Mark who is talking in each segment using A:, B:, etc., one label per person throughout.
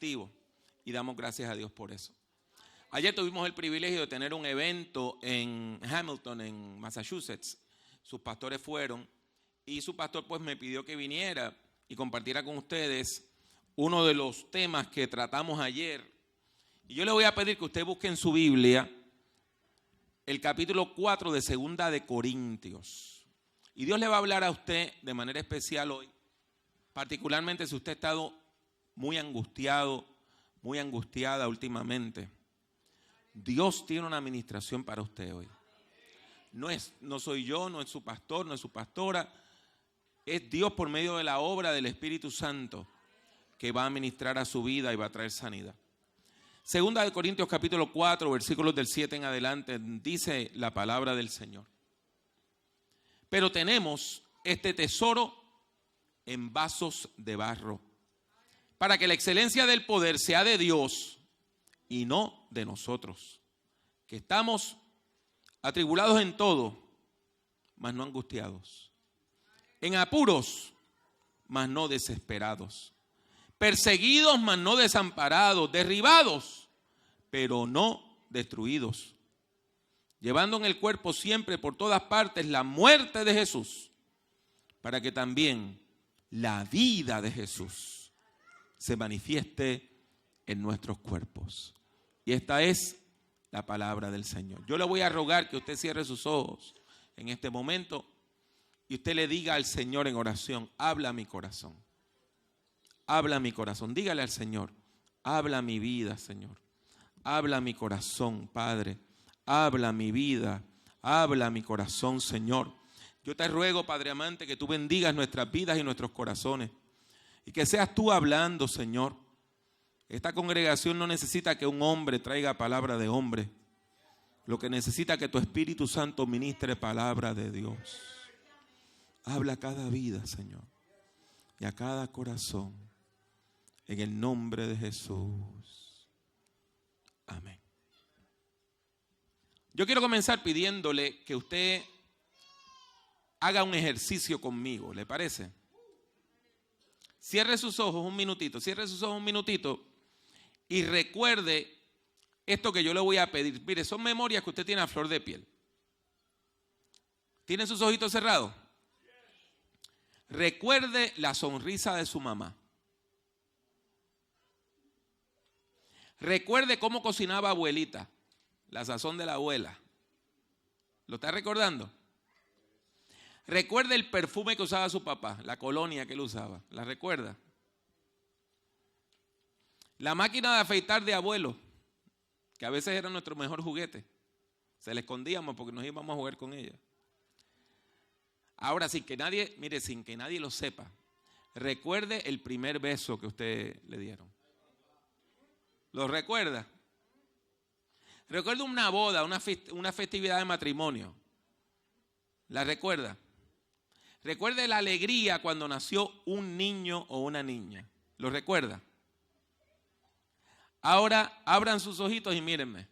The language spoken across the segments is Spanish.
A: activo y damos gracias a Dios por eso. Ayer tuvimos el privilegio de tener un evento en Hamilton, en Massachusetts. Sus pastores fueron y su pastor pues me pidió que viniera y compartiera con ustedes uno de los temas que tratamos ayer. Y yo le voy a pedir que usted busque en su Biblia el capítulo 4 de Segunda de Corintios. Y Dios le va a hablar a usted de manera especial hoy, particularmente si usted ha estado muy angustiado, muy angustiada últimamente. Dios tiene una administración para usted hoy. No soy yo, no es su pastor, no es su pastora. Es Dios por medio de la obra del Espíritu Santo que va a ministrar a su vida y va a traer sanidad. Segunda de Corintios capítulo 4, versículos del 7 en adelante, dice la palabra del Señor. Pero tenemos este tesoro en vasos de barro, para que la excelencia del poder sea de Dios y no de nosotros, que estamos atribulados en todo, mas no angustiados, en apuros, mas no desesperados, perseguidos, mas no desamparados, derribados, pero no destruidos, llevando en el cuerpo siempre por todas partes la muerte de Jesús, para que también la vida de Jesús se manifieste en nuestros cuerpos. Y esta es la palabra del Señor. Yo le voy a rogar que usted cierre sus ojos en este momento y usted le diga al Señor en oración: habla mi corazón. Habla mi corazón. Dígale al Señor: habla mi vida, Señor. Habla mi corazón, Padre. Habla mi vida. Habla mi corazón, Señor. Yo te ruego, Padre amante, que tú bendigas nuestras vidas y nuestros corazones. Y que seas tú hablando, Señor. Esta congregación no necesita que un hombre traiga palabra de hombre. Lo que necesita es que tu Espíritu Santo ministre palabra de Dios. Habla a cada vida, Señor, y a cada corazón, en el nombre de Jesús. Amén. Yo quiero comenzar pidiéndole que usted haga un ejercicio conmigo, ¿le parece? Cierre sus ojos un minutito, y recuerde esto que yo le voy a pedir. Mire, son memorias que usted tiene a flor de piel. ¿Tiene sus ojitos cerrados? Recuerde la sonrisa de su mamá. Recuerde cómo cocinaba abuelita, la sazón de la abuela. ¿Lo está recordando? Recuerde el perfume que usaba su papá, la colonia que él usaba. ¿La recuerda? La máquina de afeitar de abuelo, que a veces era nuestro mejor juguete. Se la escondíamos porque nos íbamos a jugar con ella. Ahora, sin que nadie lo sepa, recuerde el primer beso que usted le dieron. ¿Lo recuerda? Recuerda una boda, una festividad de matrimonio. ¿La recuerda? Recuerde la alegría cuando nació un niño o una niña. ¿Lo recuerda? Ahora abran sus ojitos y mírenme.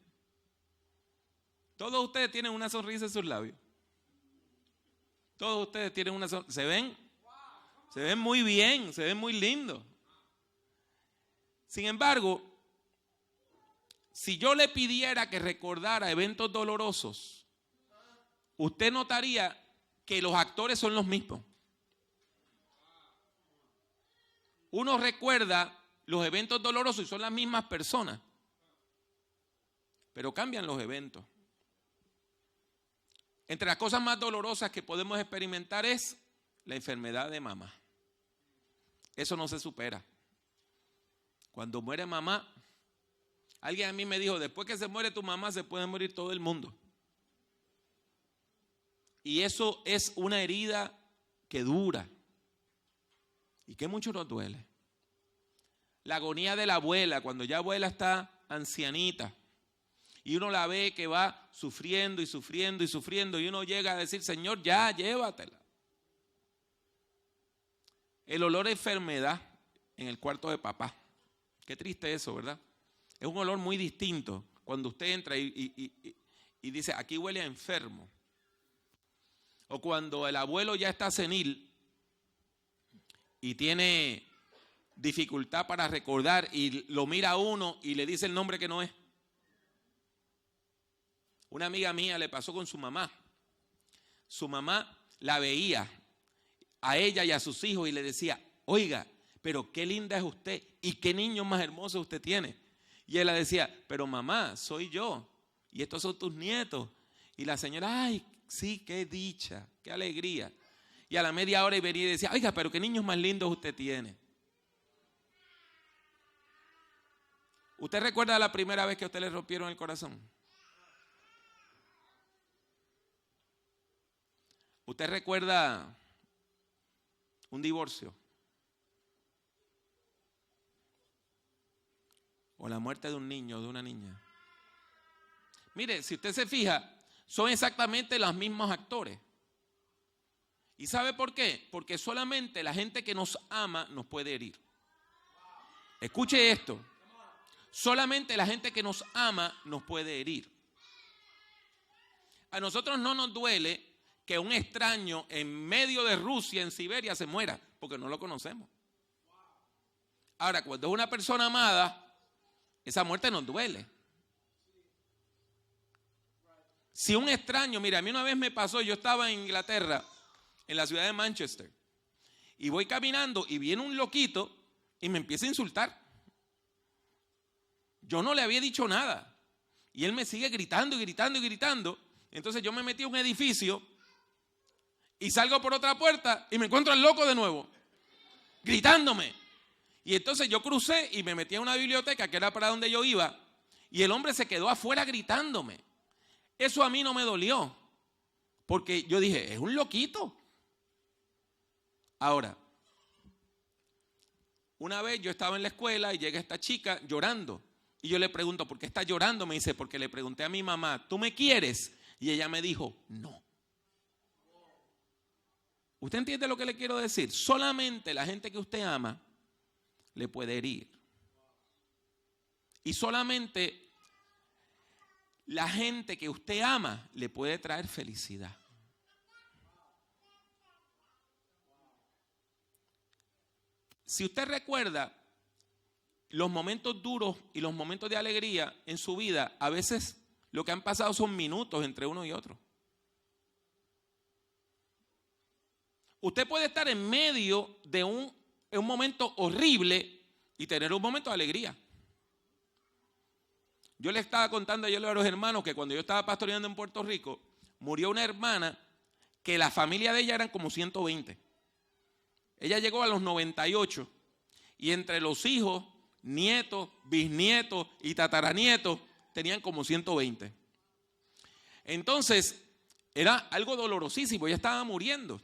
A: Todos ustedes tienen una sonrisa en sus labios. Todos ustedes tienen una sonrisa. ¿Se ven? Se ven muy bien, se ven muy lindos. Sin embargo, si yo le pidiera que recordara eventos dolorosos, usted notaría que los actores son los mismos. Uno recuerda los eventos dolorosos y son las mismas personas, pero cambian los eventos. Entre las cosas más dolorosas que podemos experimentar es la enfermedad de mamá. Eso no se supera. Cuando muere mamá, alguien a mí me dijo: después que se muere tu mamá se puede morir todo el mundo. Y eso es una herida que dura y que mucho nos duele. La agonía de la abuela, cuando ya abuela está ancianita y uno la ve que va sufriendo y sufriendo y sufriendo y uno llega a decir: Señor, ya, llévatela. El olor a enfermedad en el cuarto de papá. Qué triste eso, ¿verdad? Es un olor muy distinto cuando usted entra y dice: aquí huele a enfermo. O cuando el abuelo ya está senil y tiene dificultad para recordar y lo mira a uno y le dice el nombre que no es. Una amiga mía le pasó con su mamá. Su mamá la veía a ella y a sus hijos y le decía, oiga, pero qué linda es usted y qué niño más hermoso usted tiene. Y ella decía, pero mamá, soy yo y estos son tus nietos. Y la señora, ay, sí, qué dicha, qué alegría. Y a la media hora venía y decía, oiga, pero qué niños más lindos usted tiene. ¿Usted recuerda la primera vez que a usted le rompieron el corazón? ¿Usted recuerda un divorcio? ¿O la muerte de un niño o de una niña? Mire, si usted se fija, son exactamente los mismos actores. ¿Y sabe por qué? Porque solamente la gente que nos ama nos puede herir. Escuche esto. Solamente la gente que nos ama nos puede herir. A nosotros no nos duele que un extraño en medio de Rusia, en Siberia, se muera, porque no lo conocemos. Ahora, cuando es una persona amada, esa muerte nos duele. Si un extraño, mira, a mí una vez me pasó, yo estaba en Inglaterra, en la ciudad de Manchester, y voy caminando y viene un loquito y me empieza a insultar. Yo no le había dicho nada. Y él me sigue gritando y gritando y gritando. Entonces yo me metí a un edificio y salgo por otra puerta y me encuentro al loco de nuevo, gritándome. Y entonces yo crucé y me metí a una biblioteca que era para donde yo iba. Y el hombre se quedó afuera gritándome. Eso a mí no me dolió. Porque yo dije, es un loquito. Ahora, una vez yo estaba en la escuela y llega esta chica llorando. Y yo le pregunto, ¿por qué está llorando? Me dice, porque le pregunté a mi mamá, ¿tú me quieres? Y ella me dijo, no. ¿Usted entiende lo que le quiero decir? Solamente la gente que usted ama le puede herir. Y solamente la gente que usted ama le puede traer felicidad. Si usted recuerda los momentos duros y los momentos de alegría en su vida, a veces lo que han pasado son minutos entre uno y otro. Usted puede estar en medio de un momento horrible y tener un momento de alegría. Yo le estaba contando ayer a los hermanos que cuando yo estaba pastoreando en Puerto Rico, murió una hermana que la familia de ella eran como 120. Ella llegó a los 98 y entre los hijos, nietos, bisnietos y tataranietos tenían como 120. Entonces, era algo dolorosísimo, ella estaba muriendo.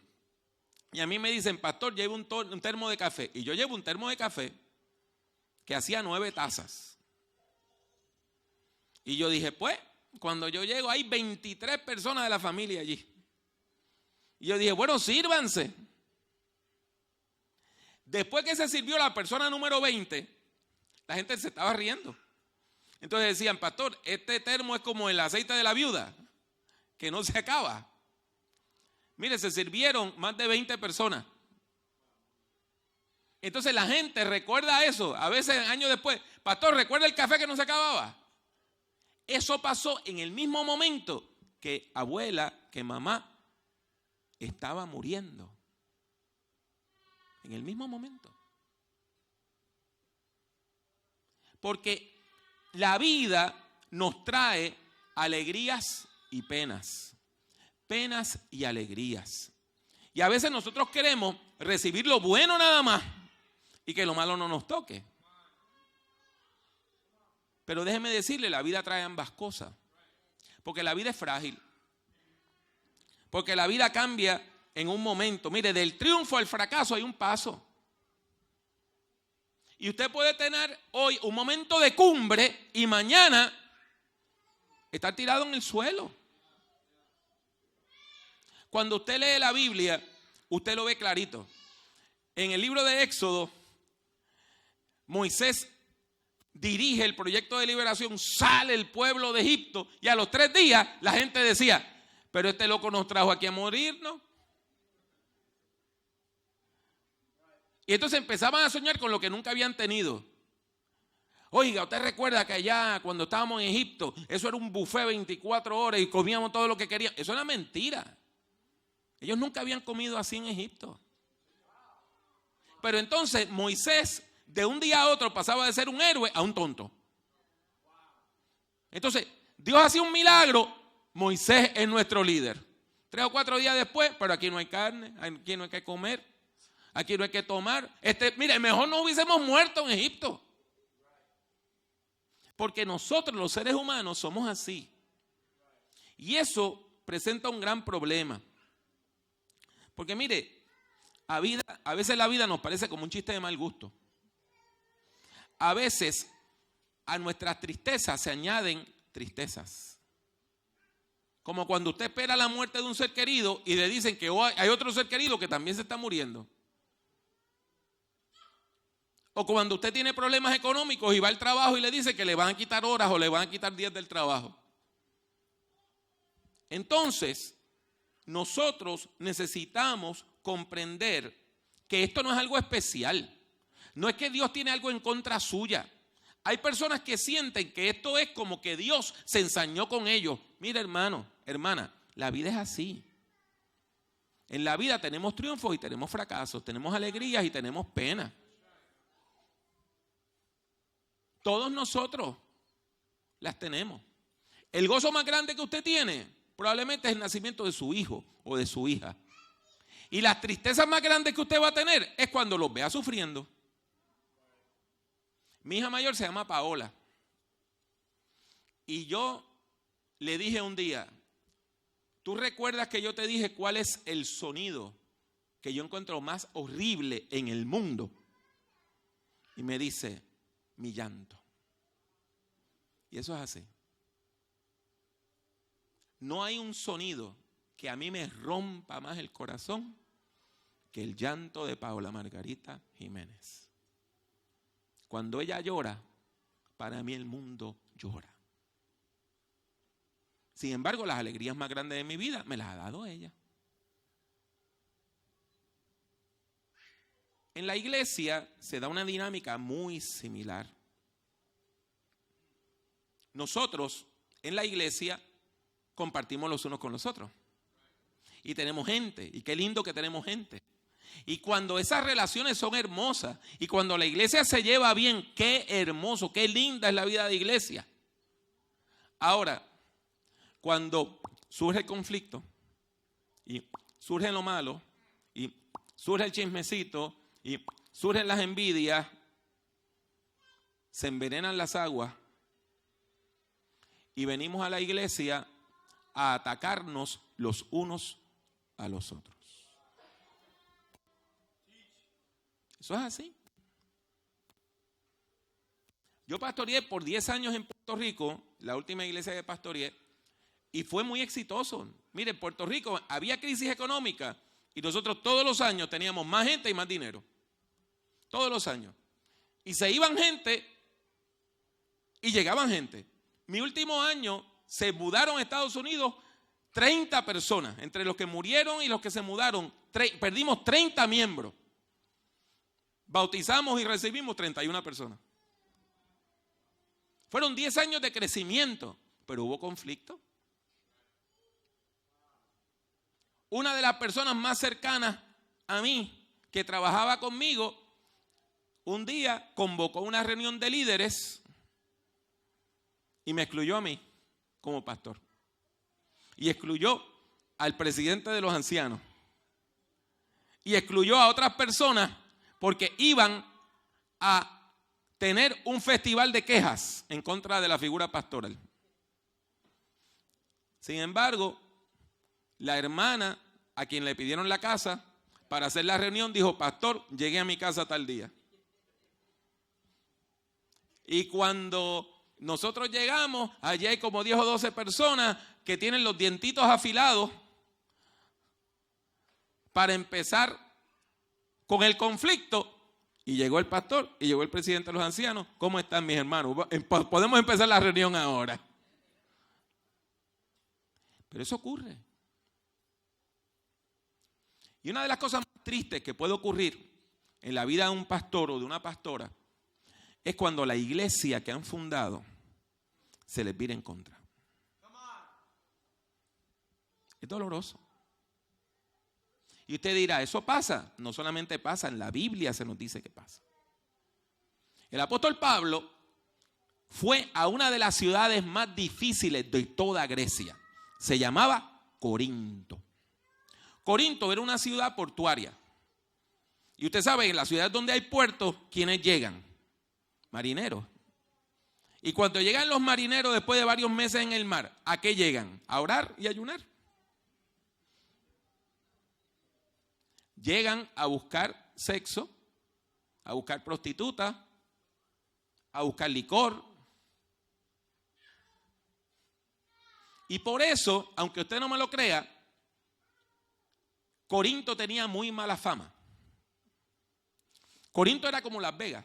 A: Y a mí me dicen, pastor, lleve un termo de café. Y yo llevo un termo de café que hacía 9 tazas. Y yo dije, pues, cuando yo llego hay 23 personas de la familia allí. Y yo dije, bueno, sírvanse. Después que se sirvió la persona número 20, la gente se estaba riendo. Entonces decían, pastor, este termo es como el aceite de la viuda, que no se acaba. Mire, se sirvieron más de 20 personas. Entonces la gente recuerda eso. A veces años después, pastor, ¿recuerda el café que no se acababa? Eso pasó en el mismo momento que abuela, que mamá estaba muriendo. En el mismo momento. Porque la vida nos trae alegrías y penas. Penas y alegrías. Y a veces nosotros queremos recibir lo bueno nada más y que lo malo no nos toque. Pero déjeme decirle, la vida trae ambas cosas. Porque la vida es frágil. Porque la vida cambia en un momento. Mire, del triunfo al fracaso hay un paso. Y usted puede tener hoy un momento de cumbre y mañana estar tirado en el suelo. Cuando usted lee la Biblia, usted lo ve clarito. En el libro de Éxodo, Moisés dirige el proyecto de liberación, sale el pueblo de Egipto y a los 3 días la gente decía, pero este loco nos trajo aquí a morirnos. Y entonces empezaban a soñar con lo que nunca habían tenido. Oiga, ¿usted recuerda que allá cuando estábamos en Egipto, eso era un buffet 24 horas y comíamos todo lo que queríamos? Eso era mentira. Ellos nunca habían comido así en Egipto. Pero entonces Moisés de un día a otro pasaba de ser un héroe a un tonto. Entonces Dios hacía un milagro, Moisés es nuestro líder. 3 o 4 días después, pero aquí no hay carne, aquí no hay que comer, aquí no hay que tomar. Mire, mejor no hubiésemos muerto en Egipto. Porque nosotros los seres humanos somos así. Y eso presenta un gran problema. Porque mire, a veces la vida nos parece como un chiste de mal gusto. A veces a nuestras tristezas se añaden tristezas. Como cuando usted espera la muerte de un ser querido y le dicen que hay otro ser querido que también se está muriendo. O cuando usted tiene problemas económicos y va al trabajo y le dice que le van a quitar horas o le van a quitar días del trabajo. Entonces, nosotros necesitamos comprender que esto no es algo especial. No es que Dios tiene algo en contra suya. Hay personas que sienten que esto es como que Dios se ensañó con ellos. Mira, hermano, hermana, la vida es así. En la vida tenemos triunfos y tenemos fracasos, tenemos alegrías y tenemos penas. Todos nosotros las tenemos. El gozo más grande que usted tiene probablemente es el nacimiento de su hijo o de su hija. Y las tristezas más grandes que usted va a tener es cuando los vea sufriendo. Mi hija mayor se llama Paola. Y yo le dije un día, ¿tú recuerdas que yo te dije cuál es el sonido que yo encuentro más horrible en el mundo? Y me dice, mi llanto. Y eso es así. No hay un sonido que a mí me rompa más el corazón que el llanto de Paola Margarita Jiménez. Cuando ella llora, para mí el mundo llora. Sin embargo, las alegrías más grandes de mi vida me las ha dado ella. En la iglesia se da una dinámica muy similar. Nosotros en la iglesia compartimos los unos con los otros. Y tenemos gente, y qué lindo que tenemos gente. Y cuando esas relaciones son hermosas, y cuando la iglesia se lleva bien, qué hermoso, qué linda es la vida de iglesia. Ahora, cuando surge el conflicto, y surge lo malo, y surge el chismecito, y surgen las envidias, se envenenan las aguas, y venimos a la iglesia a atacarnos los unos a los otros. Eso es así. Yo pastoreé por 10 años en Puerto Rico, la última iglesia que pastoreé, y fue muy exitoso. Mire, en Puerto Rico había crisis económica y nosotros todos los años teníamos más gente y más dinero. Todos los años. Y se iban gente y llegaban gente. Mi último año se mudaron a Estados Unidos 30 personas. Entre los que murieron y los que se mudaron, perdimos 30 miembros. Bautizamos y recibimos 31 personas. Fueron 10 años de crecimiento, pero hubo conflicto. Una de las personas más cercanas a mí, que trabajaba conmigo, un día convocó una reunión de líderes y me excluyó a mí como pastor. Y excluyó al presidente de los ancianos. Y excluyó a otras personas porque iban a tener un festival de quejas en contra de la figura pastoral. Sin embargo, la hermana a quien le pidieron la casa para hacer la reunión dijo, pastor, llegué a mi casa tal día. Y cuando nosotros llegamos, allí hay como 10 o 12 personas que tienen los dientitos afilados para empezar con el conflicto. Y llegó el pastor y llegó el presidente de los ancianos. ¿Cómo están mis hermanos? Podemos empezar la reunión ahora. Pero eso ocurre. Y una de las cosas más tristes que puede ocurrir en la vida de un pastor o de una pastora es cuando la iglesia que han fundado se les vira en contra. Es doloroso. Y usted dirá, ¿eso pasa? No solamente pasa, en la Biblia se nos dice que pasa. El apóstol Pablo fue a una de las ciudades más difíciles de toda Grecia. Se llamaba Corinto. Corinto era una ciudad portuaria. Y usted sabe, en las ciudades donde hay puertos, ¿quiénes llegan? Marineros. Y cuando llegan los marineros después de varios meses en el mar, ¿a qué llegan? A orar y ayunar. Llegan a buscar sexo, a buscar prostitutas, a buscar licor. Y por eso, aunque usted no me lo crea, Corinto tenía muy mala fama. Corinto era como Las Vegas.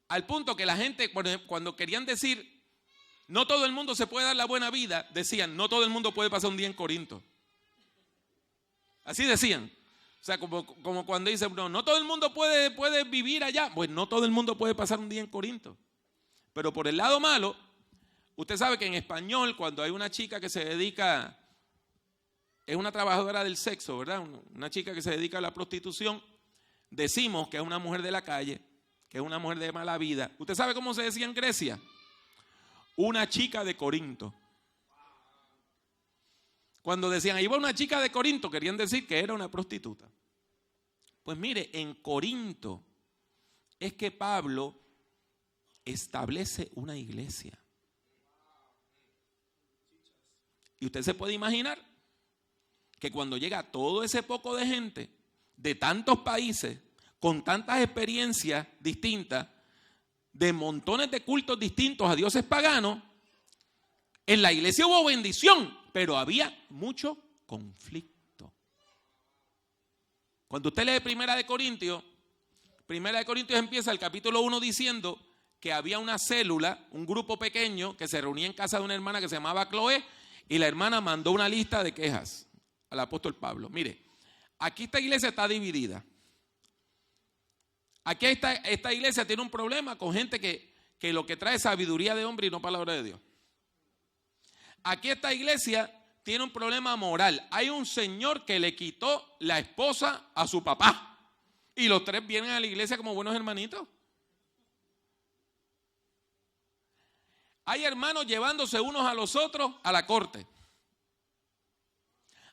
A: Al punto que la gente, cuando querían decir, no todo el mundo se puede dar la buena vida, decían, no todo el mundo puede pasar un día en Corinto. Así decían. O sea, como cuando dicen, no todo el mundo puede vivir allá. Pues no todo el mundo puede pasar un día en Corinto. Pero por el lado malo, usted sabe que en español, cuando hay una chica que se dedica, es una trabajadora del sexo, ¿verdad? Una chica que se dedica a la prostitución, decimos que es una mujer de la calle, que es una mujer de mala vida. ¿Usted sabe cómo se decía en Grecia? Una chica de Corinto. Cuando decían, ahí va una chica de Corinto, querían decir que era una prostituta. Pues mire, en Corinto es que Pablo establece una iglesia. Y usted se puede imaginar que cuando llega todo ese poco de gente de tantos países, con tantas experiencias distintas, de montones de cultos distintos a dioses paganos, en la iglesia hubo bendición, pero había mucho conflicto. Cuando usted lee Primera de Corintios empieza el capítulo 1 diciendo que había una célula, un grupo pequeño que se reunía en casa de una hermana que se llamaba Chloe, y la hermana mandó una lista de quejas al apóstol Pablo. Mire, aquí esta iglesia está dividida. Aquí esta iglesia tiene un problema con gente que lo que trae es sabiduría de hombre y no palabra de Dios. Aquí esta iglesia tiene un problema moral. Hay un señor que le quitó la esposa a su papá. Y los tres vienen a la iglesia como buenos hermanitos. Hay hermanos llevándose unos a los otros a la corte.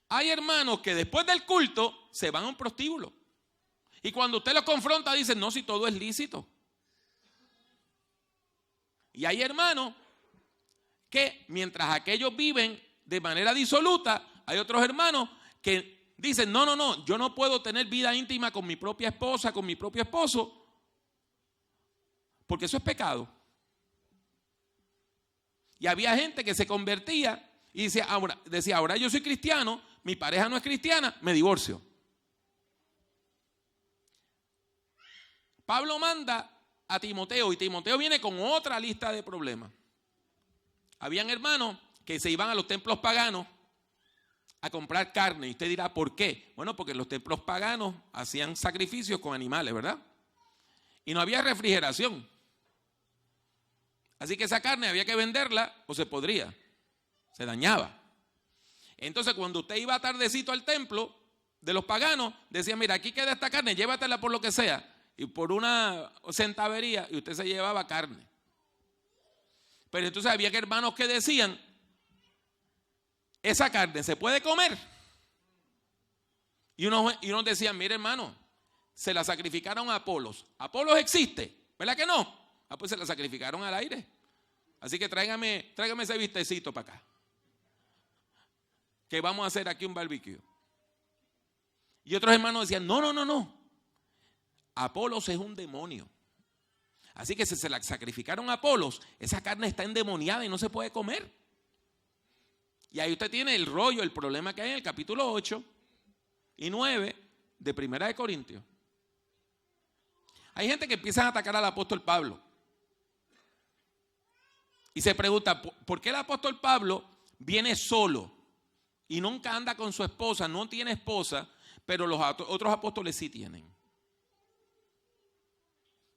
A: Hay hermanos que después del culto se van a un prostíbulo. Y cuando usted los confronta dicen, no, si todo es lícito. Y hay hermanos que mientras aquellos viven de manera disoluta, hay otros hermanos que dicen, no, yo no puedo tener vida íntima con mi propia esposa, con mi propio esposo, porque eso es pecado. Y había gente que se convertía y decía, ahora yo soy cristiano, mi pareja no es cristiana, me divorcio. Pablo manda a Timoteo y Timoteo viene con otra lista de problemas. Habían hermanos que se iban a los templos paganos a comprar carne. Y usted dirá, ¿por qué? Bueno, porque en los templos paganos hacían sacrificios con animales, ¿verdad? Y no había refrigeración. Así que esa carne había que venderla o se podría, se dañaba. Entonces cuando usted iba tardecito al templo de los paganos, decía, mira, aquí queda esta carne, llévatela por lo que sea. Y por una centavería, y usted se llevaba carne. Pero entonces había hermanos que decían, esa carne se puede comer. Y unos decían, mire hermano, se la sacrificaron a Apolos. Apolos existe, ¿verdad que no? Pues se la sacrificaron al aire. Así que tráigame ese bistecito para acá, que vamos a hacer aquí un barbecue. Y otros hermanos decían, no. Apolos es un demonio. Así que si se la sacrificaron a Apolos, esa carne está endemoniada y no se puede comer. Y ahí usted tiene el rollo, el problema que hay en el capítulo 8 y 9 de Primera de Corintios. Hay gente que empieza a atacar al apóstol Pablo. Y se pregunta, ¿por qué el apóstol Pablo viene solo y nunca anda con su esposa, no tiene esposa, pero los otros apóstoles sí tienen.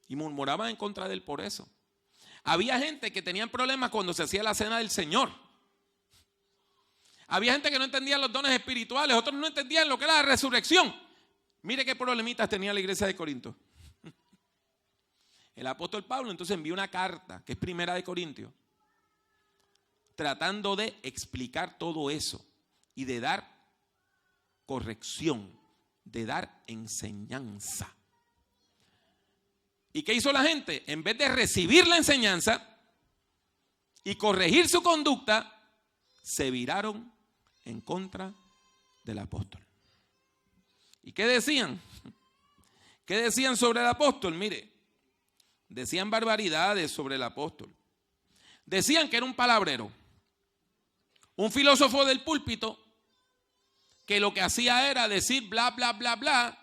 A: Y murmuraban en contra de él por eso. Había gente que tenían problemas cuando se hacía la cena del Señor. Había gente que no entendía los dones espirituales, otros no entendían lo que era la resurrección. Mire qué problemitas tenía la iglesia de Corinto. El apóstol Pablo entonces envió una carta, que es Primera de Corintios, tratando de explicar todo eso y de dar corrección, de dar enseñanza. ¿Y qué hizo la gente? En vez de recibir la enseñanza y corregir su conducta, se viraron en contra del apóstol. ¿Y qué decían? ¿Qué decían sobre el apóstol? Mire, decían barbaridades sobre el apóstol. Decían que era un palabrero, un filósofo del púlpito, que lo que hacía era decir bla, bla, bla, bla,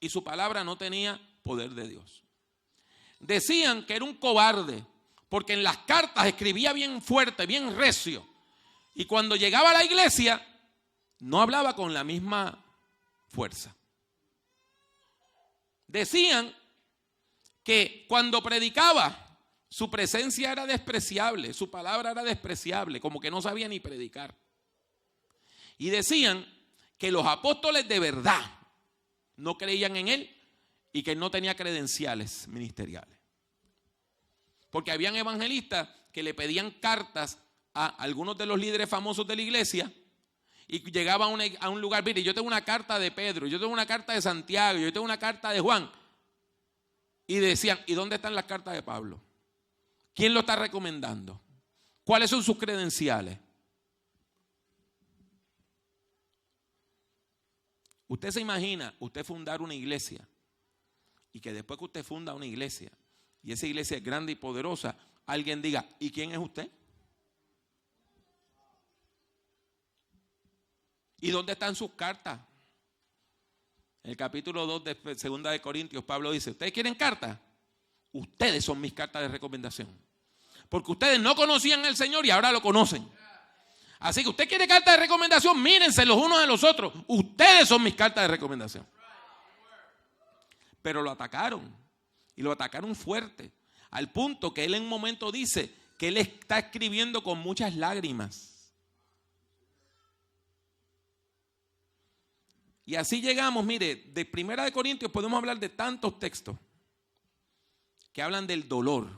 A: y su palabra no tenía poder de Dios. Decían que era un cobarde, porque en las cartas escribía bien fuerte, bien recio, y cuando llegaba a la iglesia, no hablaba con la misma fuerza. Decían que cuando predicaba, su presencia era despreciable, su palabra era despreciable, como que no sabía ni predicar. Y decían que los apóstoles de verdad no creían en él y que él no tenía credenciales ministeriales. Porque habían evangelistas que le pedían cartas a algunos de los líderes famosos de la iglesia y llegaban a un lugar, mire, yo tengo una carta de Pedro, yo tengo una carta de Santiago, yo tengo una carta de Juan. Y decían, ¿y dónde están las cartas de Pablo? ¿Quién lo está recomendando? ¿Cuáles son sus credenciales? Usted se imagina, usted fundar una iglesia y que después que usted funda una iglesia y esa iglesia es grande y poderosa, alguien diga, ¿y quién es usted? ¿Y dónde están sus cartas? En el capítulo 2 de 2 de Corintios, Pablo dice, ¿ustedes quieren cartas? Ustedes son mis cartas de recomendación. Porque ustedes no conocían al Señor y ahora lo conocen. Así que usted quiere cartas de recomendación, mírense los unos a los otros. Ustedes son mis cartas de recomendación. Pero lo atacaron. Y lo atacaron fuerte. Al punto que él en un momento dice que él está escribiendo con muchas lágrimas. Y así llegamos, mire, de 1 Corintios podemos hablar de tantos textos que hablan del dolor.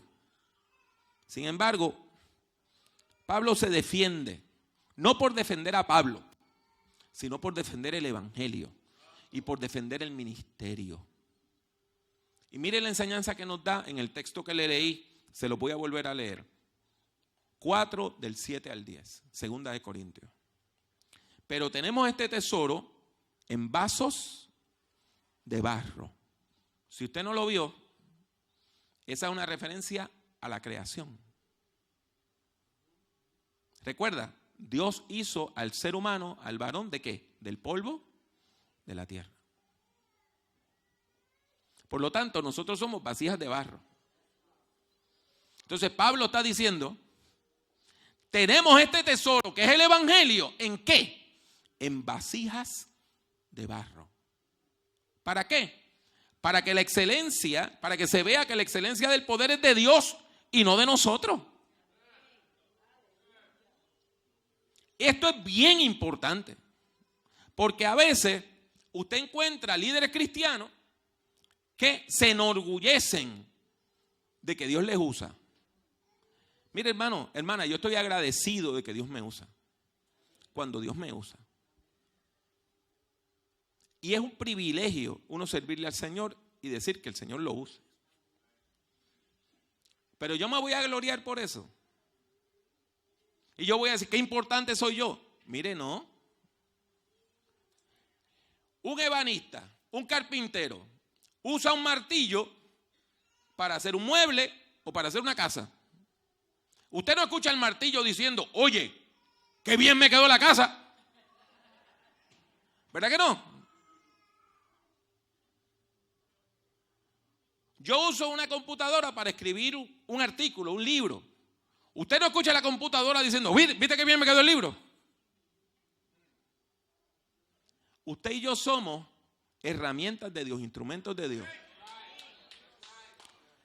A: Sin embargo, Pablo se defiende, no por defender a Pablo, sino por defender el evangelio y por defender el ministerio. Y mire la enseñanza que nos da en el texto que le leí, se lo voy a volver a leer. 4 del 7 al 10, 2 de Corintios. Pero tenemos este tesoro en vasos de barro. Si usted no lo vio, esa es una referencia a la creación. Recuerda, Dios hizo al ser humano, al varón, ¿de qué? Del polvo de la tierra. Por lo tanto, nosotros somos vasijas de barro. Entonces Pablo está diciendo, tenemos este tesoro que es el evangelio, ¿en qué? En vasijas de barro. ¿Para qué? Para que la excelencia, para que se vea que la excelencia del poder es de Dios y no de nosotros. Esto es bien importante, porque a veces usted encuentra líderes cristianos que se enorgullecen de que Dios les usa. Mire, hermano, hermana, yo estoy agradecido de que Dios me usa. Cuando Dios me usa. Y es un privilegio uno servirle al Señor y decir que el Señor lo use. Pero yo me voy a gloriar por eso. Y yo voy a decir, qué importante soy yo. Mire, no. Un ebanista, un carpintero, usa un martillo para hacer un mueble o para hacer una casa. Usted no escucha el martillo diciendo, oye, qué bien me quedó la casa. ¿Verdad que no? Yo uso una computadora para escribir un artículo, un libro. Usted no escucha la computadora diciendo, ¿viste qué bien me quedó el libro? Usted y yo somos herramientas de Dios, instrumentos de Dios.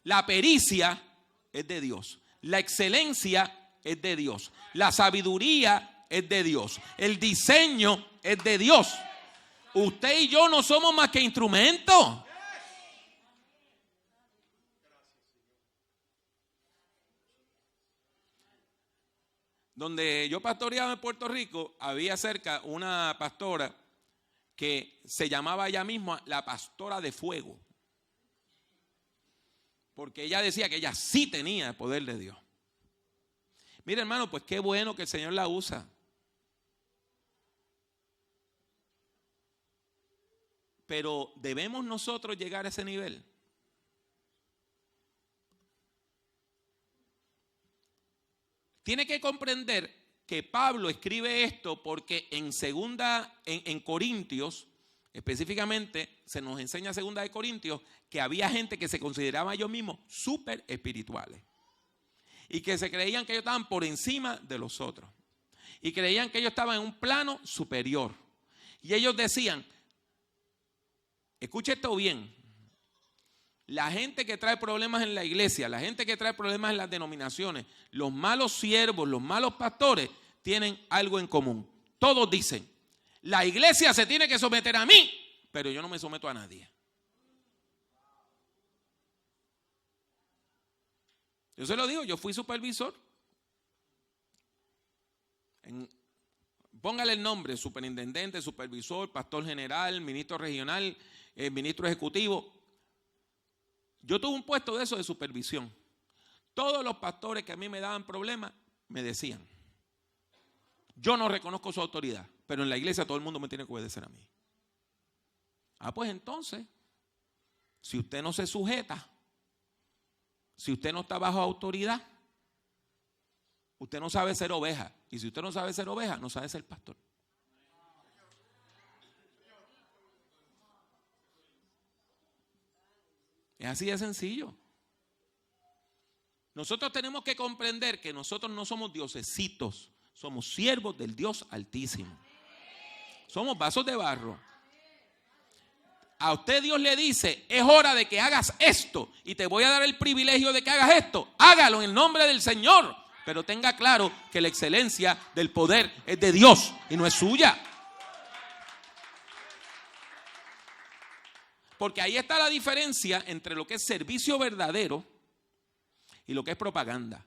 A: La pericia es de Dios. La excelencia es de Dios. La sabiduría es de Dios. El diseño es de Dios. Usted y yo no somos más que instrumentos. Donde yo pastoreaba en Puerto Rico, había cerca una pastora que se llamaba ella misma la pastora de fuego. Porque ella decía que ella sí tenía el poder de Dios. Mira, hermano, pues qué bueno que el Señor la usa. Pero ¿debemos nosotros llegar a ese nivel? Tiene que comprender que Pablo escribe esto porque en Corintios, específicamente, se nos enseña segunda de Corintios, que había gente que se consideraba ellos mismos súper espirituales. Y que se creían que ellos estaban por encima de los otros. Y creían que ellos estaban en un plano superior. Y ellos decían, escuche esto bien, la gente que trae problemas en la iglesia, la gente que trae problemas en las denominaciones, los malos siervos, los malos pastores, tienen algo en común. Todos dicen, la iglesia se tiene que someter a mí, pero yo no me someto a nadie. Yo se lo digo, yo fui supervisor. Póngale el nombre, superintendente, supervisor, pastor general, ministro regional, ministro ejecutivo. Yo tuve un puesto de eso de supervisión. Todos los pastores que a mí me daban problemas me decían, yo no reconozco su autoridad, pero en la iglesia todo el mundo me tiene que obedecer a mí. Pues entonces, si usted no se sujeta, si usted no está bajo autoridad, usted no sabe ser oveja. Y si usted no sabe ser oveja, no sabe ser pastor. Es así de sencillo. Nosotros tenemos que comprender que nosotros no somos diosesitos, somos siervos del Dios Altísimo. Somos vasos de barro. A usted Dios le dice, es hora de que hagas esto y te voy a dar el privilegio de que hagas esto. Hágalo en el nombre del Señor, pero tenga claro que la excelencia del poder es de Dios y no es suya. Porque ahí está la diferencia entre lo que es servicio verdadero y lo que es propaganda.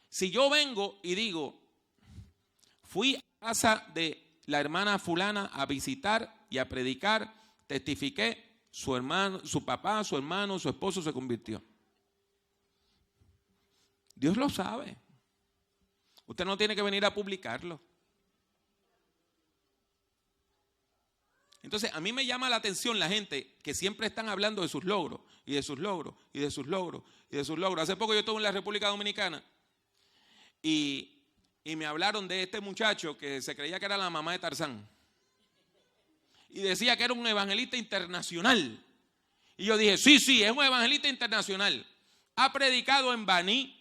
A: Si yo vengo y digo, fui a casa de la hermana fulana a visitar y a predicar, testifiqué, su hermano, su papá, su hermano, su esposo se convirtió. Dios lo sabe. Usted no tiene que venir a publicarlo. Entonces, a mí me llama la atención la gente que siempre están hablando de sus logros, y de sus logros, y de sus logros, y de sus logros. Hace poco yo estuve en la República Dominicana y me hablaron de este muchacho que se creía que era la mamá de Tarzán. Y decía que era un evangelista internacional. Y yo dije, sí, es un evangelista internacional. Ha predicado en Baní,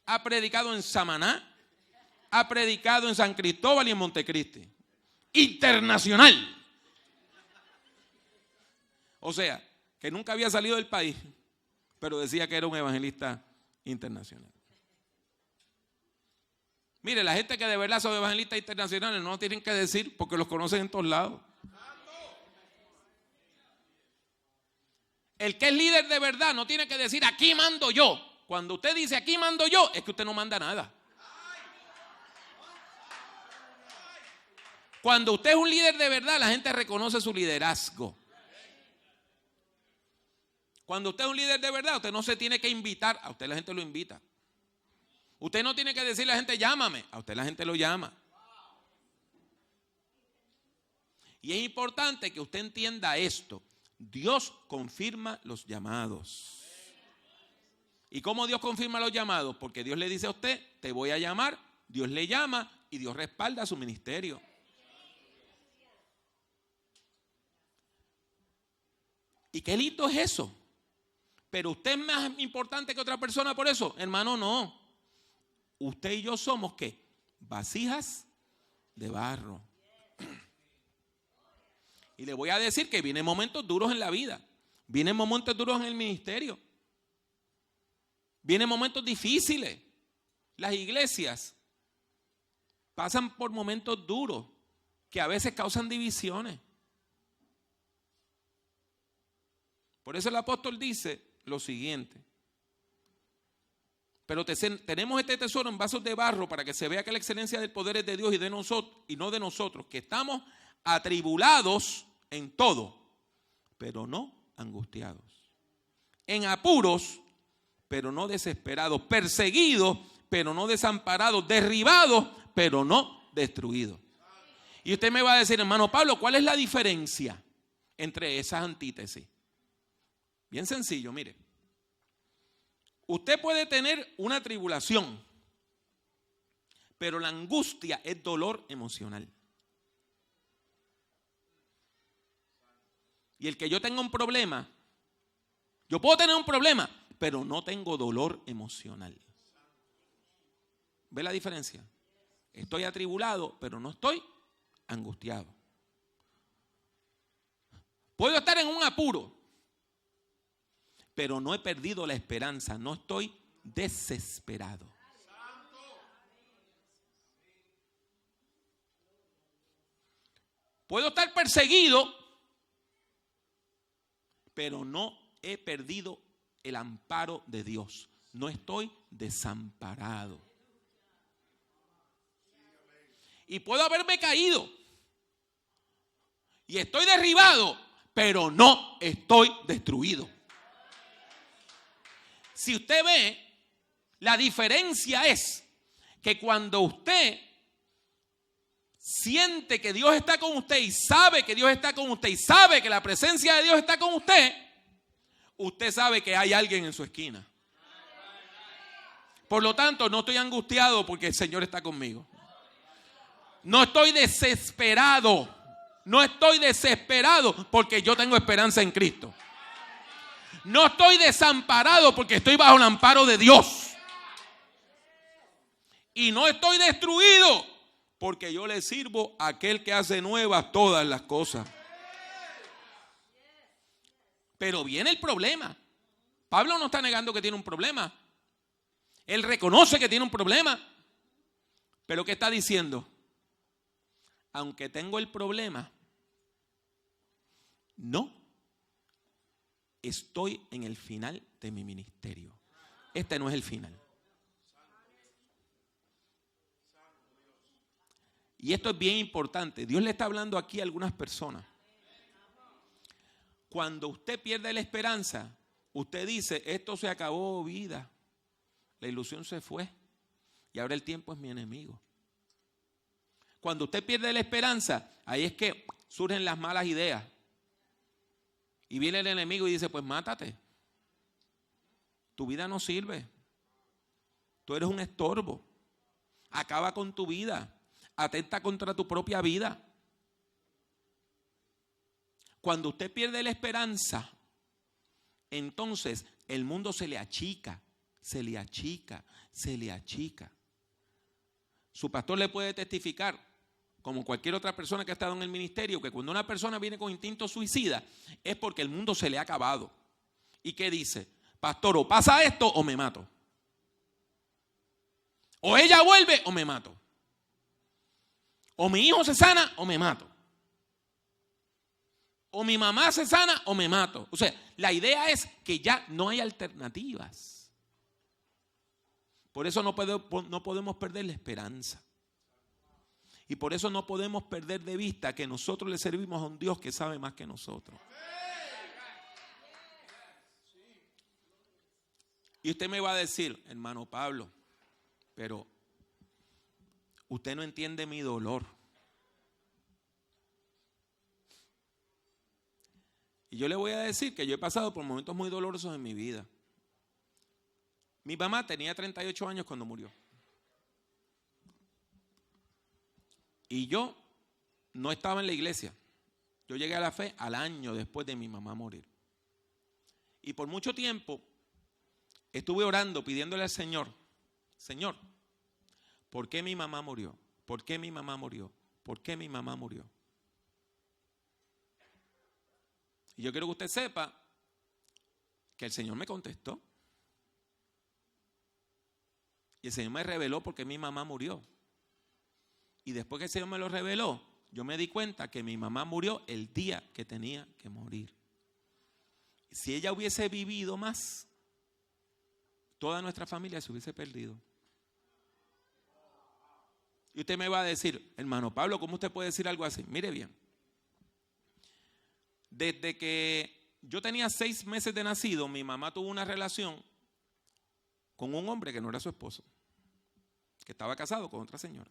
A: ha predicado en Samaná, ha predicado en San Cristóbal y en Montecristi. Internacional. O sea, que nunca había salido del país, pero decía que era un evangelista internacional. Mire, la gente que de verdad son evangelistas internacionales no lo tienen que decir porque los conocen en todos lados. El que es líder de verdad no tiene que decir aquí mando yo. Cuando usted dice aquí mando yo, es que usted no manda nada. Cuando usted es un líder de verdad, la gente reconoce su liderazgo. Cuando usted es un líder de verdad, usted no se tiene que invitar, a usted la gente lo invita. Usted no tiene que decirle a la gente llámame, a usted la gente lo llama. Y es importante que usted entienda esto. Dios confirma los llamados. ¿Y cómo Dios confirma los llamados? Porque Dios le dice a usted, te voy a llamar, Dios le llama y Dios respalda su ministerio. ¿Y qué lindo es eso? Pero usted es más importante que otra persona por eso. Hermano, no. Usted y yo somos, ¿qué? Vasijas de barro. Y le voy a decir que vienen momentos duros en la vida. Vienen momentos duros en el ministerio. Vienen momentos difíciles. Las iglesias pasan por momentos duros que a veces causan divisiones. Por eso el apóstol dice lo siguiente. Pero tenemos este tesoro en vasos de barro para que se vea que la excelencia del poder es de Dios y de nosotros, y no de nosotros, que estamos atribulados en todo, pero no angustiados. En apuros, pero no desesperados. Perseguidos, pero no desamparados. Derribados, pero no destruidos. Y usted me va a decir, hermano Pablo, ¿cuál es la diferencia entre esas antítesis? Bien sencillo, mire. Usted puede tener una tribulación, pero la angustia es dolor emocional. Y el que yo tenga un problema, yo puedo tener un problema, pero no tengo dolor emocional. ¿Ve la diferencia? Estoy atribulado, pero no estoy angustiado. Puedo estar en un apuro, pero no he perdido la esperanza, no estoy desesperado. Puedo estar perseguido, pero no he perdido el amparo de Dios. No estoy desamparado. Y puedo haberme caído y estoy derribado, pero no estoy destruido. Si usted ve, la diferencia es que cuando usted siente que Dios está con usted y sabe que Dios está con usted y sabe que la presencia de Dios está con usted, usted sabe que hay alguien en su esquina. Por lo tanto, no estoy angustiado porque el Señor está conmigo. No estoy desesperado. No estoy desesperado porque yo tengo esperanza en Cristo. No estoy desamparado porque estoy bajo el amparo de Dios. Y no estoy destruido porque yo le sirvo a aquel que hace nuevas todas las cosas. Pero viene el problema. Pablo no está negando que tiene un problema. Él reconoce que tiene un problema. Pero ¿qué está diciendo? Aunque tengo el problema, no estoy en el final de mi ministerio. Este no es el final. Y esto es bien importante. Dios le está hablando aquí a algunas personas. Cuando usted pierde la esperanza, usted dice, esto se acabó, vida. La ilusión se fue y ahora el tiempo es mi enemigo. Cuando usted pierde la esperanza, ahí es que surgen las malas ideas. Y viene el enemigo y dice, pues mátate. Tu vida no sirve. Tú eres un estorbo. Acaba con tu vida. Atenta contra tu propia vida. Cuando usted pierde la esperanza, entonces el mundo se le achica, se le achica, se le achica. Su pastor le puede testificar, como cualquier otra persona que ha estado en el ministerio, que cuando una persona viene con instinto suicida es porque el mundo se le ha acabado. ¿Y qué dice? Pastor, o pasa esto o me mato. O ella vuelve o me mato. O mi hijo se sana o me mato. O mi mamá se sana o me mato. O sea, la idea es que ya no hay alternativas. Por eso no podemos perder la esperanza. Y por eso no podemos perder de vista que nosotros le servimos a un Dios que sabe más que nosotros. Y usted me va a decir, hermano Pablo, pero usted no entiende mi dolor. Y yo le voy a decir que yo he pasado por momentos muy dolorosos en mi vida. Mi mamá tenía 38 años cuando murió. Y yo no estaba en la iglesia. Yo llegué a la fe al año después de mi mamá morir. Y por mucho tiempo estuve orando, pidiéndole al Señor, Señor, ¿por qué mi mamá murió? ¿Por qué mi mamá murió? ¿por qué mi mamá murió? Y yo quiero que usted sepa que el Señor me contestó. Y el Señor me reveló por qué mi mamá murió. Y después que el Señor me lo reveló, yo me di cuenta que mi mamá murió el día que tenía que morir. Si ella hubiese vivido más, toda nuestra familia se hubiese perdido. Y usted me va a decir, hermano Pablo, ¿cómo usted puede decir algo así? Mire bien. Desde que yo tenía 6 meses de nacido, mi mamá tuvo una relación con un hombre que no era su esposo, que estaba casado con otra señora.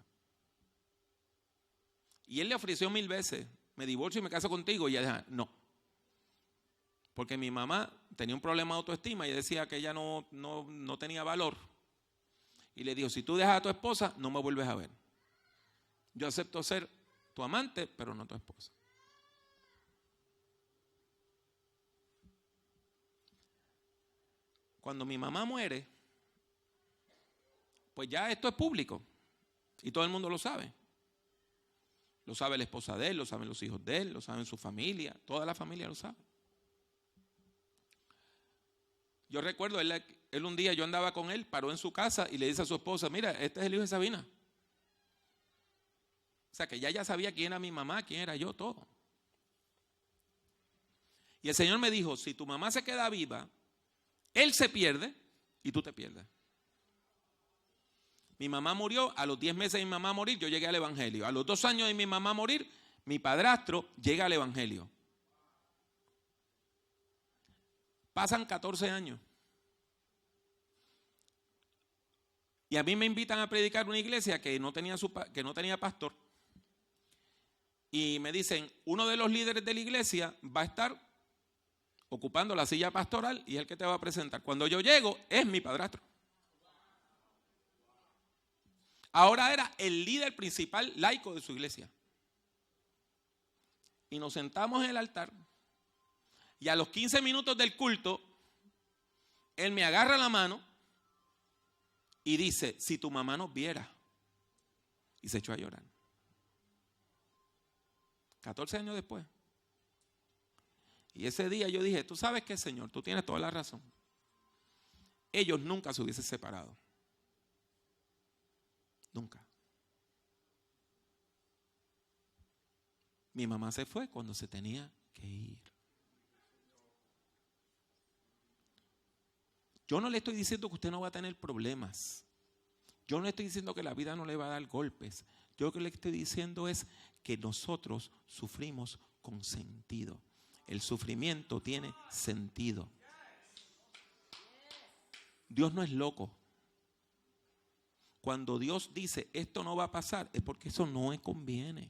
A: Y él le ofreció 1000 veces, me divorcio y me caso contigo. Y ella dijo, no. Porque mi mamá tenía un problema de autoestima y decía que ella no tenía valor. Y le dijo, si tú dejas a tu esposa, no me vuelves a ver. Yo acepto ser tu amante, pero no tu esposa. Cuando mi mamá muere, pues ya esto es público. Y todo el mundo lo sabe. Lo sabe la esposa de él, lo saben los hijos de él, lo saben su familia, toda la familia lo sabe. Yo recuerdo, él un día yo andaba con él, paró en su casa y le dice a su esposa, mira, este es el hijo de Sabina. O sea que ya sabía quién era mi mamá, quién era yo, todo. Y el Señor me dijo, si tu mamá se queda viva, él se pierde y tú te pierdes. Mi mamá murió, a los 10 meses de mi mamá morir, yo llegué al evangelio. A los 2 años de mi mamá morir, mi padrastro llega al evangelio. Pasan 14 años. Y a mí me invitan a predicar una iglesia que no tenía pastor. Y me dicen, uno de los líderes de la iglesia va a estar ocupando la silla pastoral y es el que te va a presentar. Cuando yo llego, es mi padrastro. Ahora era el líder principal laico de su iglesia. Y nos sentamos en el altar. Y a los 15 minutos del culto, él me agarra la mano y dice, si tu mamá nos viera. Y se echó a llorar. 14 años después. Y ese día yo dije, tú sabes qué, Señor, tú tienes toda la razón. Ellos nunca se hubiesen separado. Nunca. Mi mamá se fue cuando se tenía que ir. Yo no le estoy diciendo que usted no va a tener problemas. Yo no le estoy diciendo que la vida no le va a dar golpes. Yo lo que le estoy diciendo es que nosotros sufrimos con sentido. El sufrimiento tiene sentido. Dios no es loco. Cuando Dios dice esto no va a pasar, es porque eso no me conviene.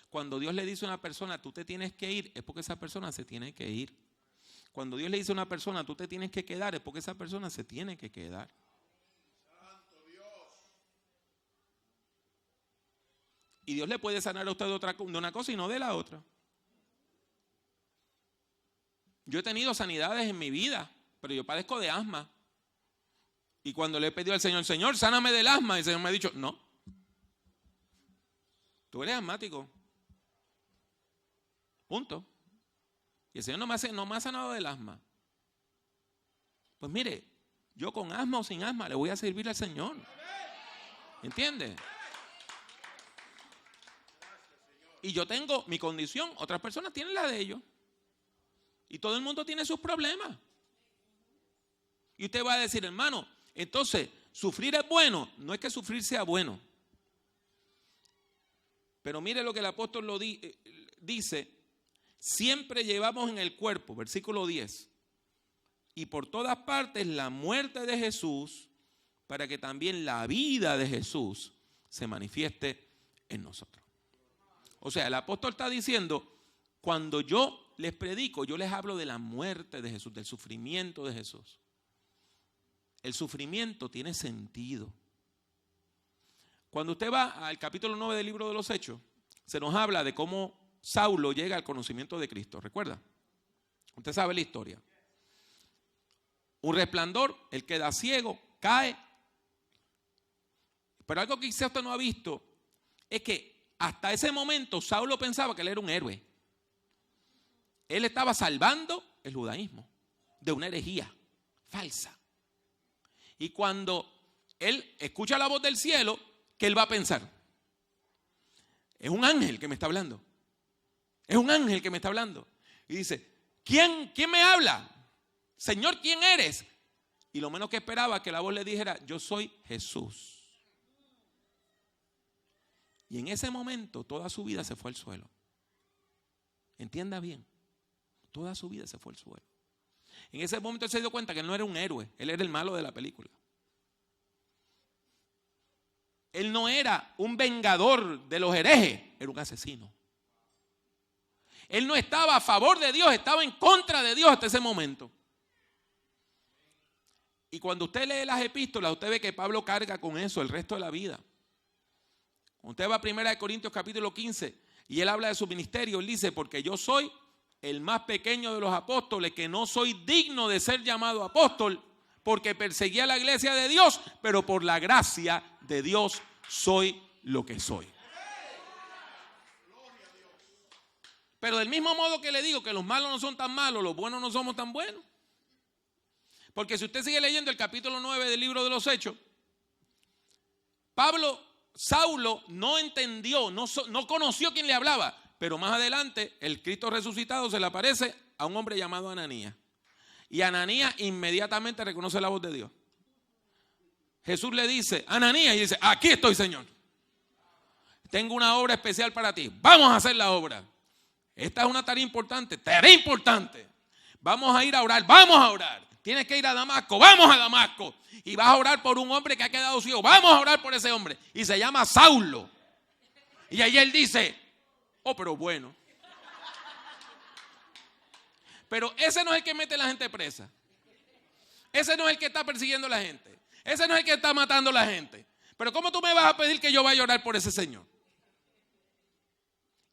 A: Cuando Dios le dice a una persona tú te tienes que ir, es porque esa persona se tiene que ir. Cuando Dios le dice a una persona tú te tienes que quedar, es porque esa persona se tiene que quedar. Y Dios le puede sanar a usted de una cosa y no de la otra. Yo he tenido sanidades en mi vida, pero yo padezco de asma. Y cuando le he pedido al Señor, Señor, sáname del asma, el Señor me ha dicho, no. Tú eres asmático. Punto. Y el Señor no me ha sanado del asma. Pues mire, yo con asma o sin asma le voy a servir al Señor. ¿Entiende? Y yo tengo mi condición, otras personas tienen la de ellos. Y todo el mundo tiene sus problemas. Y usted va a decir, hermano, entonces, ¿sufrir es bueno? No es que sufrir sea bueno. Pero mire lo que el apóstol dice. Siempre llevamos en el cuerpo, versículo 10. Y por todas partes la muerte de Jesús, para que también la vida de Jesús se manifieste en nosotros. O sea, el apóstol está diciendo, cuando yo les predico, yo les hablo de la muerte de Jesús, del sufrimiento de Jesús. El sufrimiento tiene sentido. Cuando usted va al capítulo 9 del libro de los Hechos, se nos habla de cómo Saulo llega al conocimiento de Cristo. ¿Recuerda? Usted sabe la historia. Un resplandor, él queda ciego, cae. Pero algo que quizá usted no ha visto es que hasta ese momento Saulo pensaba que él era un héroe. Él estaba salvando el judaísmo de una herejía falsa. Y cuando él escucha la voz del cielo, ¿qué él va a pensar? Es un ángel que me está hablando. Es un ángel que me está hablando. Y dice, ¿quién me habla? Señor, ¿quién eres? Y lo menos que esperaba que la voz le dijera, yo soy Jesús. Y en ese momento toda su vida se fue al suelo. Entienda bien, toda su vida se fue al suelo. En ese momento él se dio cuenta que él no era un héroe, él era el malo de la película. Él no era un vengador de los herejes, era un asesino. Él no estaba a favor de Dios, estaba en contra de Dios hasta ese momento. Y cuando usted lee las epístolas, usted ve que Pablo carga con eso el resto de la vida. Usted va a 1 Corintios capítulo 15 y él habla de su ministerio. Él dice, porque yo soy el más pequeño de los apóstoles, que no soy digno de ser llamado apóstol, porque perseguía la iglesia de Dios, pero por la gracia de Dios soy lo que soy. Pero del mismo modo que le digo que los malos no son tan malos, los buenos no somos tan buenos. Porque si usted sigue leyendo el capítulo 9 del libro de los Hechos, Saulo no entendió, no conoció quién le hablaba, pero más adelante el Cristo resucitado se le aparece a un hombre llamado Ananías. Y Ananías inmediatamente reconoce la voz de Dios. Jesús le dice, Ananías, y dice, aquí estoy, Señor. Tengo una obra especial para ti. Vamos a hacer la obra. Esta es una tarea importante, Vamos a ir a orar, vamos a orar. Tienes que ir a Damasco, vamos a Damasco. Y vas a orar por un hombre que ha quedado ciego, vamos a orar por ese hombre. Y se llama Saulo. Y ahí él dice, oh, pero bueno. Pero ese no es el que mete a la gente presa. Ese no es el que está persiguiendo a la gente. Ese no es el que está matando a la gente. Pero ¿cómo tú me vas a pedir que yo vaya a orar por ese señor?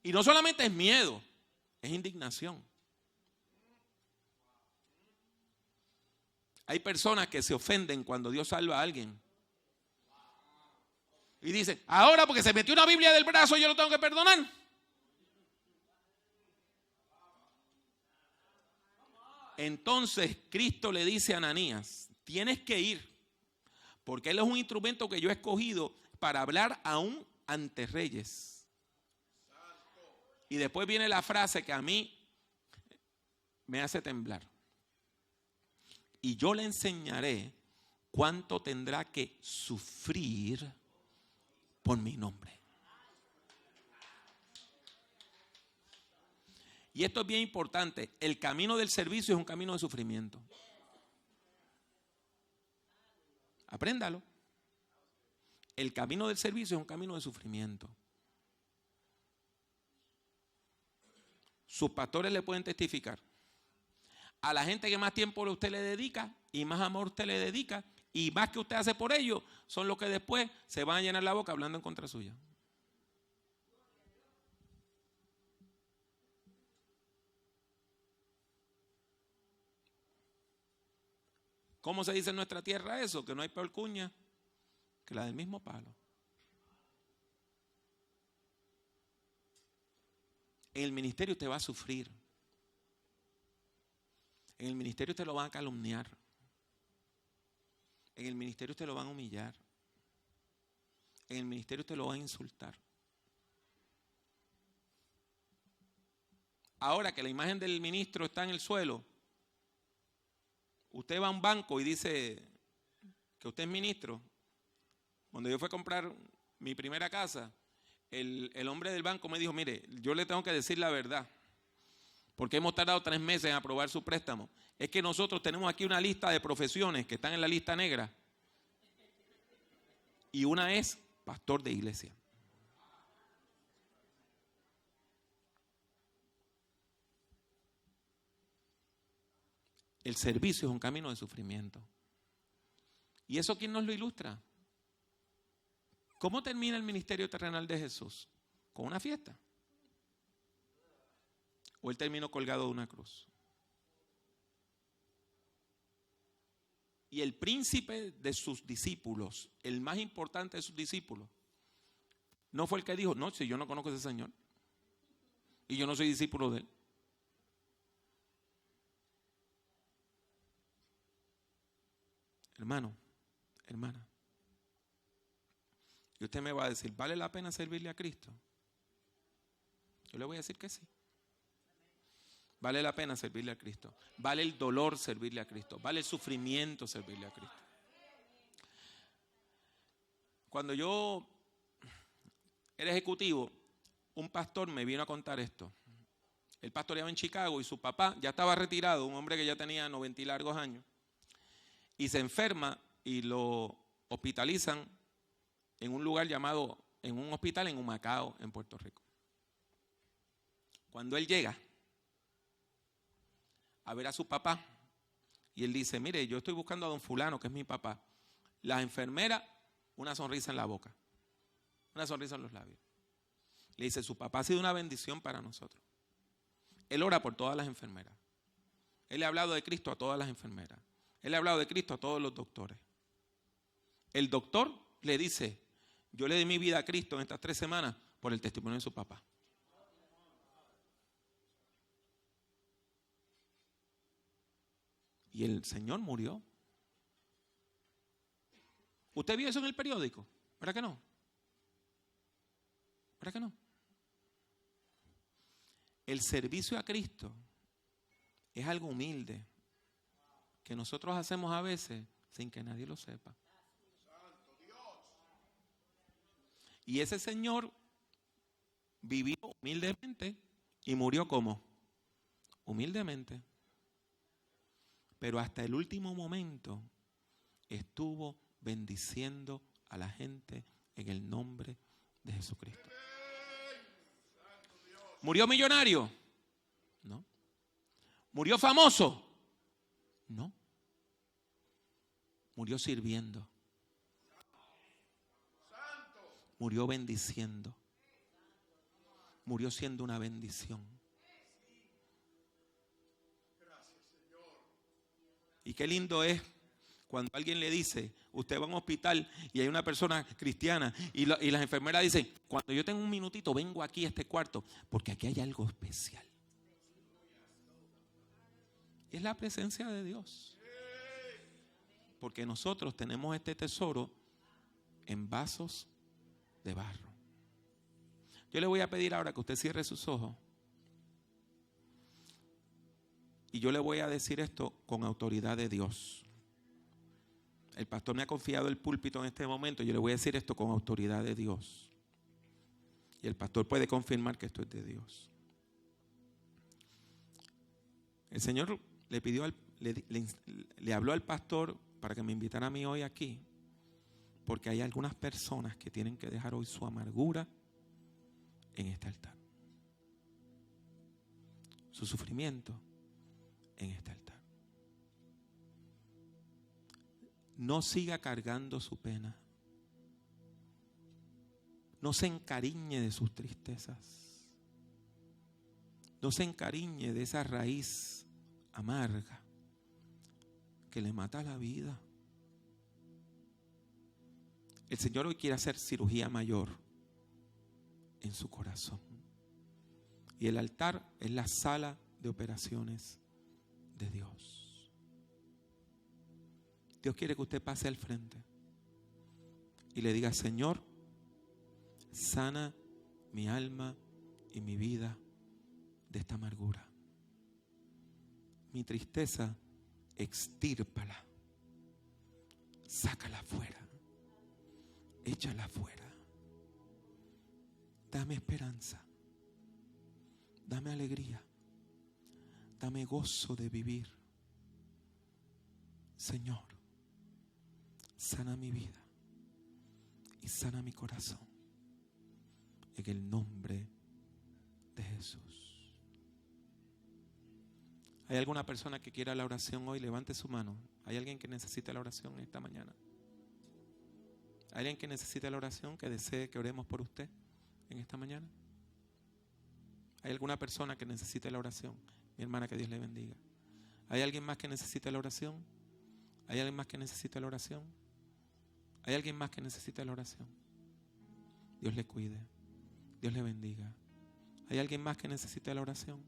A: Y no solamente es miedo, es indignación. Hay personas que se ofenden cuando Dios salva a alguien. Y dicen, ahora porque se metió una Biblia del brazo yo lo tengo que perdonar. Entonces Cristo le dice a Ananías, tienes que ir, porque él es un instrumento que yo he escogido para hablar aún ante reyes. Y después viene la frase que a mí me hace temblar. Y yo le enseñaré cuánto tendrá que sufrir por mi nombre. Y esto es bien importante. El camino del servicio es un camino de sufrimiento. Apréndalo. El camino del servicio es un camino de sufrimiento. Sus pastores le pueden testificar. A la gente que más tiempo usted le dedica y más amor usted le dedica y más que usted hace por ellos, son los que después se van a llenar la boca hablando en contra suya. ¿Cómo se dice en nuestra tierra eso? Que no hay peor cuña que la del mismo palo. En el ministerio usted va a sufrir. En el ministerio usted lo van a calumniar. En el ministerio usted lo van a humillar. En el ministerio usted lo van a insultar. Ahora que la imagen del ministro está en el suelo, usted va a un banco y dice que usted es ministro. Cuando yo fui a comprar mi primera casa, el hombre del banco me dijo, mire, yo le tengo que decir la verdad, porque hemos tardado 3 meses en aprobar su préstamo. Es que nosotros tenemos aquí una lista de profesiones que están en la lista negra. Y una es pastor de iglesia. El servicio es un camino de sufrimiento. ¿Y eso quién nos lo ilustra? ¿Cómo termina el ministerio terrenal de Jesús? ¿Con una fiesta? ¿O él terminó colgado de una cruz? Y el príncipe de sus discípulos, el más importante de sus discípulos, No fue el que dijo, no, si yo no conozco a ese señor. Y yo no soy discípulo de él. Hermano, hermana. Y usted me va a decir, ¿vale la pena servirle a Cristo? Yo le voy a decir que sí. Vale la pena servirle a Cristo. Vale el dolor servirle a Cristo. Vale el sufrimiento servirle a Cristo. Cuando yo era ejecutivo, un pastor me vino a contar esto. Él pastoreaba en Chicago y su papá ya estaba retirado, un hombre que ya tenía 90 y largos años, y se enferma y lo hospitalizan en un lugar llamado, en un hospital en Humacao, en Puerto Rico. Cuando él llega a ver a su papá, y él dice, mire, yo estoy buscando a don fulano, que es mi papá. Las enfermeras, una sonrisa en la boca, una sonrisa en los labios. Le dice, su papá ha sido una bendición para nosotros. Él ora por todas las enfermeras. Él le ha hablado de Cristo a todas las enfermeras. Él le ha hablado de Cristo a todos los doctores. El doctor le dice, yo le di mi vida a Cristo en estas 3 semanas por el testimonio de su papá. Y el Señor murió. ¿Usted vio eso en el periódico? ¿Verdad que no? ¿Verdad que no? El servicio a Cristo es algo humilde que nosotros hacemos a veces sin que nadie lo sepa. Y ese señor vivió humildemente y murió como humildemente. Pero hasta el último momento estuvo bendiciendo a la gente en el nombre de Jesucristo. ¿Murió millonario? No. ¿Murió famoso? No. Murió sirviendo. Murió bendiciendo. Murió siendo una bendición. Y qué lindo es cuando alguien le dice, usted va a un hospital y hay una persona cristiana y las enfermeras dicen, cuando yo tengo un minutito vengo aquí a este cuarto porque aquí hay algo especial. Y es la presencia de Dios. Porque nosotros tenemos este tesoro en vasos de barro. Yo le voy a pedir ahora que usted cierre sus ojos. Y yo le voy a decir esto con autoridad de Dios. El pastor me ha confiado el púlpito en este momento. Yo le voy a decir esto con autoridad de Dios. Y el pastor puede confirmar que esto es de Dios. El Señor le pidió, le habló al pastor para que me invitara a mí hoy aquí. Porque hay algunas personas que tienen que dejar hoy su amargura en este altar. Su sufrimiento en este altar. No siga cargando su pena. No se encariñe de sus tristezas. No se encariñe de esa raíz amarga que le mata la vida. El Señor hoy quiere hacer cirugía mayor en su corazón. Y el altar es la sala de operaciones de Dios. Dios quiere que usted pase al frente y le diga, Señor, sana mi alma y mi vida de esta amargura. Mi tristeza, extírpala. Sácala fuera. Échala fuera. Dame esperanza. Dame alegría. Dame gozo de vivir. Señor, sana mi vida y sana mi corazón en el nombre de Jesús. ¿Hay alguna persona que quiera la oración hoy? Levante su mano. ¿Hay alguien que necesite la oración esta mañana? ¿Hay alguien que necesite la oración, que desee que oremos por usted en esta mañana? ¿Hay alguna persona que necesite la oración? Mi hermana, que Dios le bendiga. ¿Hay alguien más que necesite la oración? ¿Hay alguien más que necesite la oración? ¿Hay alguien más que necesite la oración? Dios le cuide. Dios le bendiga. ¿Hay alguien más que necesite la oración?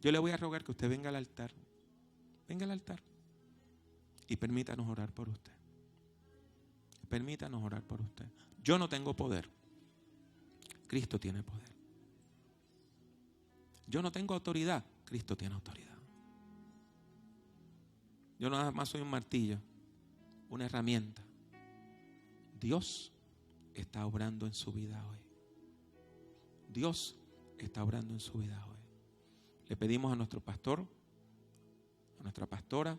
A: Yo le voy a rogar que usted venga al altar. Venga al altar. Y permítanos orar por usted. Permítanos orar por usted. Yo no tengo poder. Cristo tiene poder. Yo no tengo autoridad. Cristo tiene autoridad. Yo nada más soy un martillo, una herramienta. Dios está obrando en su vida hoy. Dios está obrando en su vida hoy. Le pedimos a nuestro pastor, a nuestra pastora,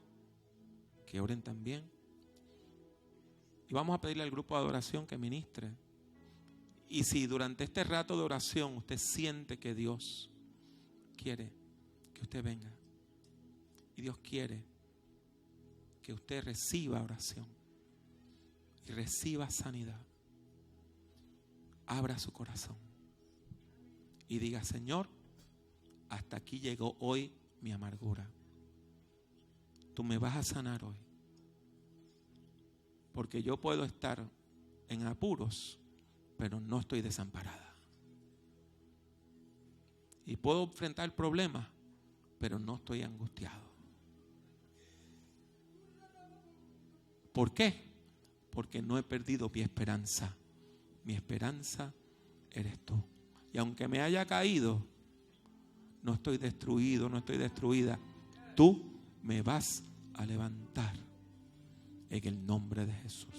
A: que oren también. Y vamos a pedirle al grupo de adoración que ministre. Y si durante este rato de oración usted siente que Dios quiere que usted venga, y Dios quiere que usted reciba oración y reciba sanidad, abra su corazón y diga: Señor, hasta aquí llegó hoy mi amargura. Tú me vas a sanar hoy. Porque yo puedo estar en apuros, pero no estoy desamparada. Y puedo enfrentar problemas, pero no estoy angustiado. ¿Por qué? Porque no he perdido mi esperanza. Mi esperanza eres tú. Y aunque me haya caído, no estoy destruido, no estoy destruida. Tú me vas a levantar en el nombre de Jesús.